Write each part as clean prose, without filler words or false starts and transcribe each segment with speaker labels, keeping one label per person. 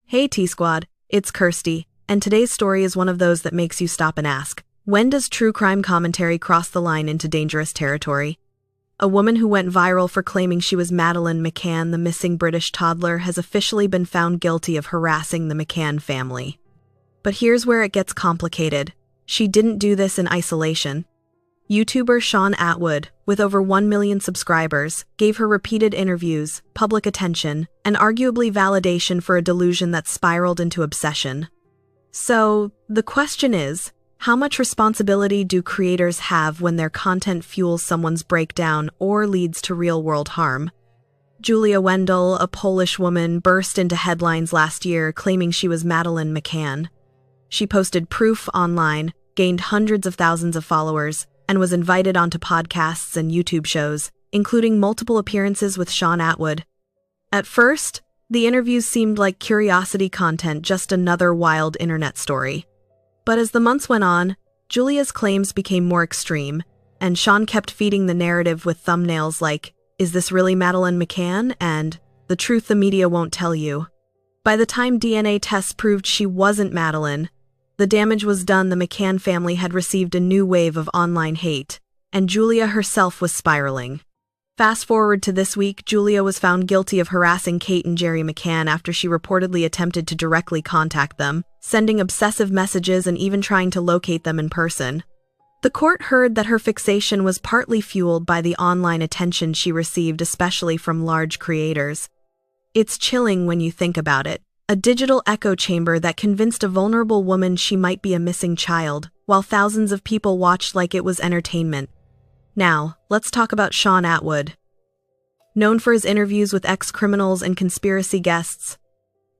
Speaker 1: Hey T-Squad, it's Kirsty, and today's story is one of those that makes you stop and ask, when does true crime commentary cross the line into dangerous territory? A woman who went viral for claiming she was Madeleine McCann, the missing British toddler, has officially been found guilty of harassing the McCann family. But here's where it gets complicated. She didn't do this in isolation. YouTuber Shaun Attwood, with over 1 million subscribers, gave her repeated interviews, public attention, and arguably validation for a delusion that spiraled into obsession. So, the question is, how much responsibility do creators have when their content fuels someone's breakdown or leads to real-world harm? Julia Wendell, a Polish woman, burst into headlines last year claiming she was Madeleine McCann. She posted proof online, gained hundreds of thousands of followers, and was invited onto podcasts and YouTube shows, including multiple appearances with Shaun Attwood. At first, the interviews seemed like curiosity content, just another wild internet story. But as the months went on, Julia's claims became more extreme, and Shaun kept feeding the narrative with thumbnails like, "Is this really Madeleine McCann?" and "The truth the media won't tell you." By the time DNA tests proved she wasn't Madeleine, the damage was done. The McCann family had received a new wave of online hate, and Julia herself was spiraling. Fast forward to this week, Julia was found guilty of harassing Kate and Gerry McCann after she reportedly attempted to directly contact them, sending obsessive messages and even trying to locate them in person. The court heard that her fixation was partly fueled by the online attention she received, especially from large creators. It's chilling when you think about it. A digital echo chamber that convinced a vulnerable woman she might be a missing child, while thousands of people watched like it was entertainment. Now, let's talk about Shaun Attwood. Known for his interviews with ex-criminals and conspiracy guests,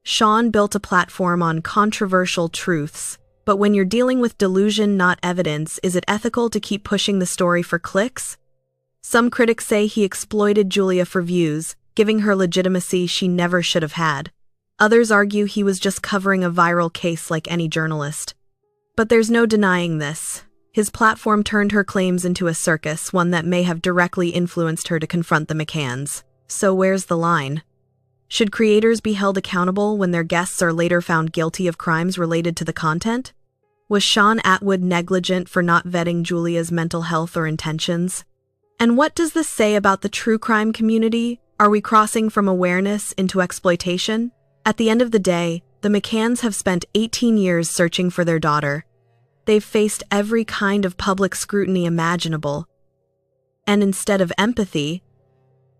Speaker 1: Shaun built a platform on controversial truths. But when you're dealing with delusion, not evidence, is it ethical to keep pushing the story for clicks? Some critics say he exploited Julia for views, giving her legitimacy she never should have had. Others argue he was just covering a viral case like any journalist. But there's no denying this. His platform turned her claims into a circus, one that may have directly influenced her to confront the McCanns. So where's the line? Should creators be held accountable when their guests are later found guilty of crimes related to the content? Was Shaun Attwood negligent for not vetting Julia's mental health or intentions? And what does this say about the true crime community? Are we crossing from awareness into exploitation? At the end of the day, the McCanns have spent 18 years searching for their daughter. They've faced every kind of public scrutiny imaginable. And instead of empathy,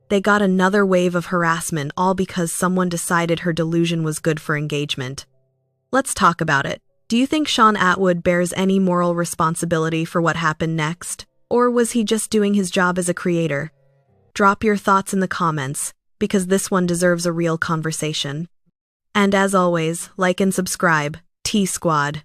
Speaker 1: they got another wave of harassment, all because someone decided her delusion was good for engagement. Let's talk about it. Do you think Shaun Attwood bears any moral responsibility for what happened next? Or was he just doing his job as a creator? Drop your thoughts in the comments, because this one deserves a real conversation. And as always, like and subscribe. T-Squad.